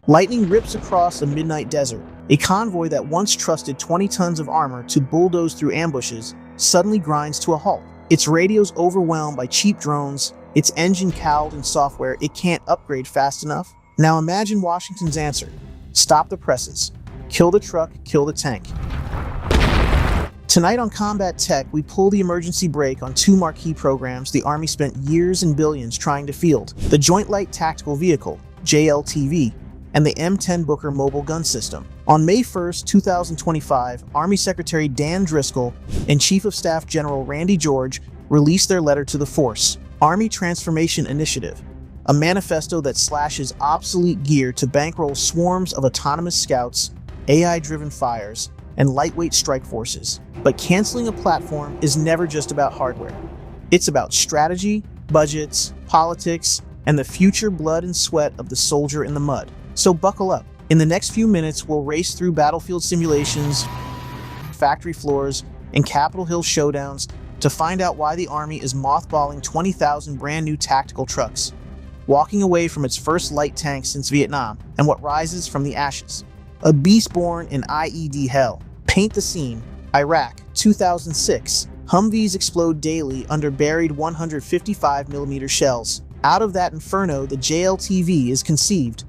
Lightning rips across a midnight desert. A convoy that once trusted 20 tons of armor to bulldoze through ambushes suddenly grinds to a halt. Its radios overwhelmed by cheap drones, its engine cowled in software it can't upgrade fast enough. Now imagine Washington's answer. Stop the presses. Kill the truck, kill the tank. Tonight on Combat Tech, we pull the emergency brake on two marquee programs the Army spent years and billions trying to field: the Joint Light Tactical Vehicle, JLTV, and the M10 Booker mobile gun system. On May 1st, 2025, Army Secretary Dan Driscoll and Chief of Staff General Randy George released their letter to the force, Army Transformation Initiative, a manifesto that slashes obsolete gear to bankroll swarms of autonomous scouts, AI-driven fires, and lightweight strike forces. But canceling a platform is never just about hardware. It's about strategy, budgets, politics, and the future blood and sweat of the soldier in the mud. So buckle up. In the next few minutes, we'll race through battlefield simulations, factory floors, and Capitol Hill showdowns to find out why the Army is mothballing 20,000 brand new tactical trucks, walking away from its first light tank since Vietnam, and what rises from the ashes. A beast born in IED hell. Paint the scene. Iraq, 2006. Humvees explode daily under buried 155mm shells. Out of that inferno, the JLTV is conceived.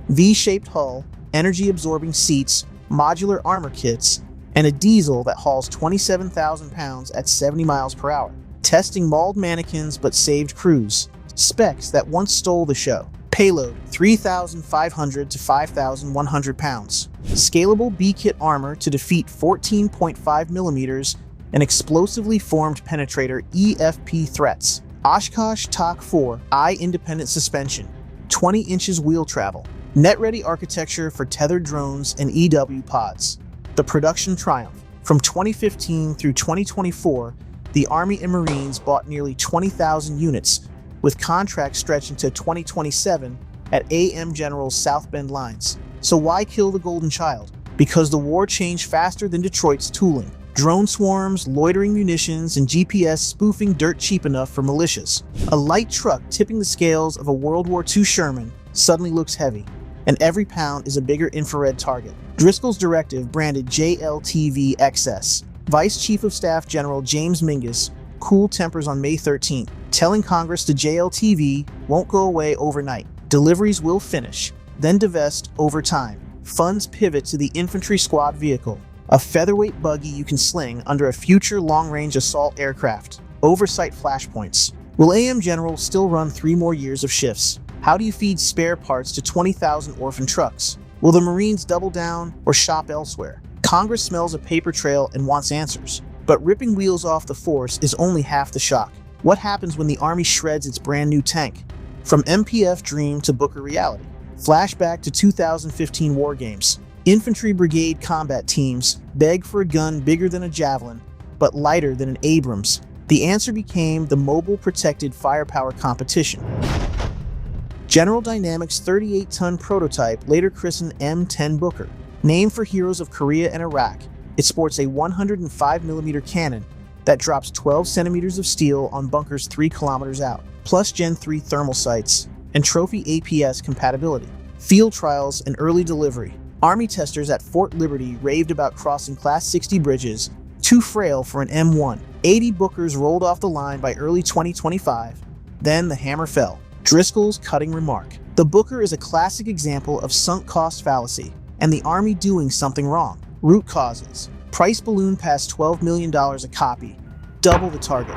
V-shaped hull, energy-absorbing seats, modular armor kits, and a diesel that hauls 27,000 pounds at 70 miles per hour. Testing mauled mannequins but saved crews. Specs that once stole the show. Payload, 3,500 to 5,100 pounds. Scalable B-kit armor to defeat 14.5mm and explosively formed penetrator EFP threats. Oshkosh TOC 4 eye-independent suspension. 20 inches wheel travel. Net-ready architecture for tethered drones and EW pods. The production triumph. From 2015 through 2024, the Army and Marines bought nearly 20,000 units, with contracts stretching to 2027 at AM General's South Bend lines. So why kill the golden child? Because the war changed faster than Detroit's tooling. Drone swarms, loitering munitions, and GPS spoofing dirt cheap enough for militias. A light truck tipping the scales of a World War II Sherman suddenly looks heavy, and every pound is a bigger infrared target. Driscoll's directive, branded JLTV XS. Vice Chief of Staff General James Mingus cooled tempers on May 13th, telling Congress the JLTV won't go away overnight. Deliveries will finish, then divest over time. Funds pivot to the infantry squad vehicle, a featherweight buggy you can sling under a future long-range assault aircraft. Oversight flashpoints. Will AM General still run 3 more years of shifts? How do you feed spare parts to 20,000 orphan trucks? Will the Marines double down or shop elsewhere? Congress smells a paper trail and wants answers. But ripping wheels off the force is only half the shock. What happens when the Army shreds its brand new tank? From MPF dream to Booker reality. Flashback to 2015 War Games. Infantry brigade combat teams beg for a gun bigger than a javelin, but lighter than an Abrams. The answer became the Mobile Protected Firepower competition. General Dynamics' 38-ton prototype, later christened M10 Booker. Named for heroes of Korea and Iraq, it sports a 105mm cannon that drops 12 centimeters of steel on bunkers 3 kilometers out, plus Gen 3 thermal sights and trophy APS compatibility. Field trials and early delivery. Army testers at Fort Liberty raved about crossing Class 60 bridges, too frail for an M1. 80 Bookers rolled off the line by early 2025. Then the hammer fell. Driscoll's cutting remark. The Booker is a classic example of sunk cost fallacy, and the Army doing something wrong. Root causes. Price balloon past $12 million a copy. Double the target.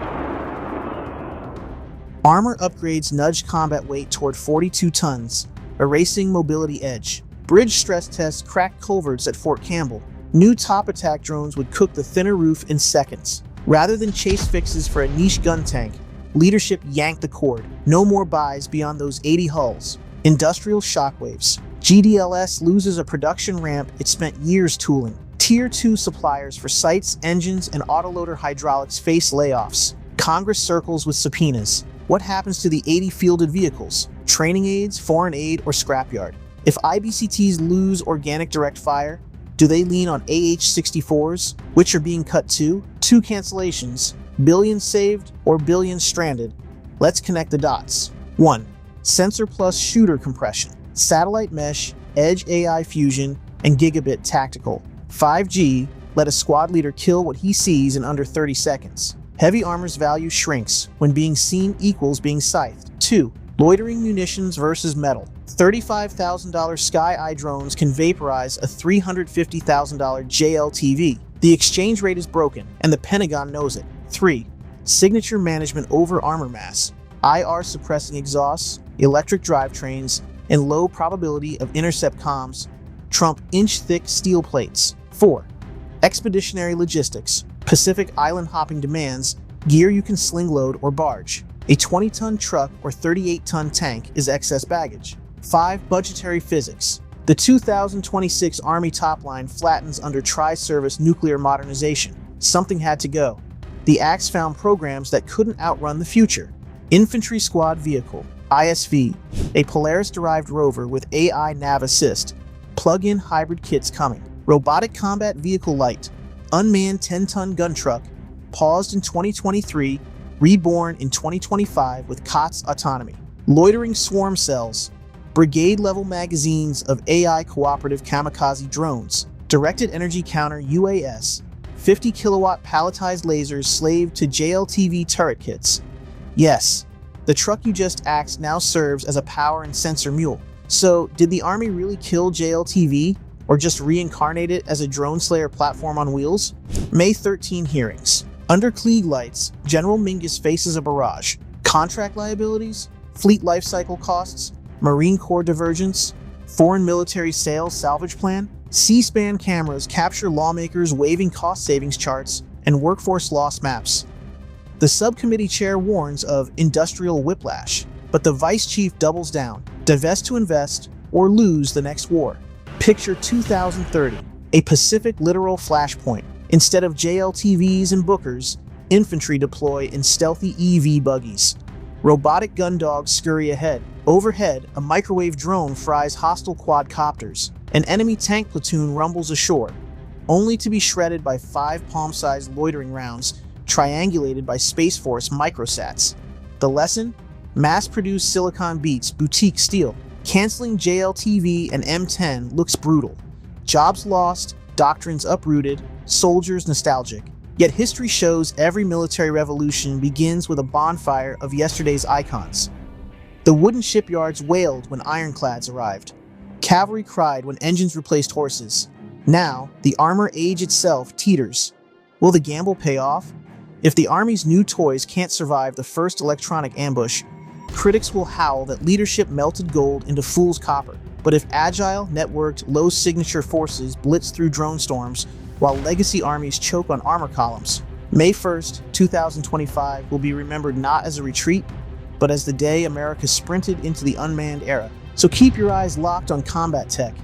Armor upgrades nudge combat weight toward 42 tons, erasing mobility edge. Bridge stress tests cracked culverts at Fort Campbell. New top attack drones would cook the thinner roof in seconds. Rather than chase fixes for a niche gun tank, leadership yanked the cord. No more buys beyond those 80 hulls. Industrial shockwaves. GDLS loses a production ramp it spent years tooling. Tier 2 suppliers for sights, engines, and autoloader hydraulics face layoffs. Congress circles with subpoenas. What happens to the 80 fielded vehicles? Training aids, foreign aid, or scrapyard? If IBCTs lose organic direct fire, do they lean on AH-64s, which are being cut too? 2 cancellations, billions saved or billions stranded. Let's connect the dots. 1. Sensor plus shooter compression. satellite mesh, edge AI fusion, and gigabit tactical. 5G let a squad leader kill what he sees in under 30 seconds. Heavy armor's value shrinks when being seen equals being scythed. 2. Loitering munitions versus metal. $35,000 Sky Eye drones can vaporize a $350,000 JLTV. The exchange rate is broken, and the Pentagon knows it. 3. Signature management over armor mass. IR suppressing exhausts, electric drivetrains, and low probability of intercept comms trump inch-thick steel plates. 4. Expeditionary logistics. Pacific island hopping demands gear you can sling load or barge. A 20-ton truck or 38-ton tank is excess baggage. 5. Budgetary physics. The 2026 Army top line flattens under tri-service nuclear modernization. Something had to go. The Axe found programs that couldn't outrun the future. Infantry Squad Vehicle, ISV, a Polaris-derived rover with AI nav assist. Plug-in hybrid kits coming. Robotic Combat Vehicle Light, unmanned 10-ton gun truck, paused in 2023, reborn in 2025 with COTS autonomy. Loitering swarm cells, brigade-level magazines of AI cooperative kamikaze drones, directed energy counter UAS, 50-kilowatt palletized lasers slaved to JLTV turret kits. Yes, the truck you just axed now serves as a power and sensor mule. So, did the Army really kill JLTV, or just reincarnate it as a drone slayer platform on wheels? May 13 hearings. Under Klieg lights, General Mingus faces a barrage. Contract liabilities, fleet lifecycle costs, Marine Corps divergence, foreign military sales salvage plan, C-SPAN cameras capture lawmakers waving cost savings charts and workforce loss maps. The subcommittee chair warns of industrial whiplash, but the vice chief doubles down, divest to invest or lose the next war. Picture 2030, a Pacific littoral flashpoint. Instead of JLTVs and Bookers, infantry deploy in stealthy EV buggies. Robotic gun dogs scurry ahead. Overhead, a microwave drone fries hostile quadcopters. An enemy tank platoon rumbles ashore, only to be shredded by 5 palm-sized loitering rounds triangulated by Space Force microsats. The lesson? Mass-produced silicon beats boutique steel. Canceling JLTV and M10 looks brutal. Jobs lost, doctrines uprooted, soldiers nostalgic. Yet history shows every military revolution begins with a bonfire of yesterday's icons. The wooden shipyards wailed when ironclads arrived. Cavalry cried when engines replaced horses. Now, the armor age itself teeters. Will the gamble pay off? If the Army's new toys can't survive the first electronic ambush, critics will howl that leadership melted gold into fool's copper. But if agile, networked, low-signature forces blitz through drone storms, while legacy armies choke on armor columns, May 1st, 2025 will be remembered not as a retreat, but as the day America sprinted into the unmanned era. So keep your eyes locked on combat tech.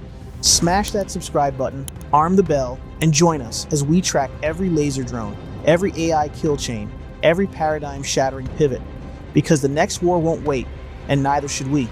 Smash that subscribe button, arm the bell, and join us as we track every laser drone, every AI kill chain, every paradigm-shattering pivot. Because the next war won't wait, and neither should we.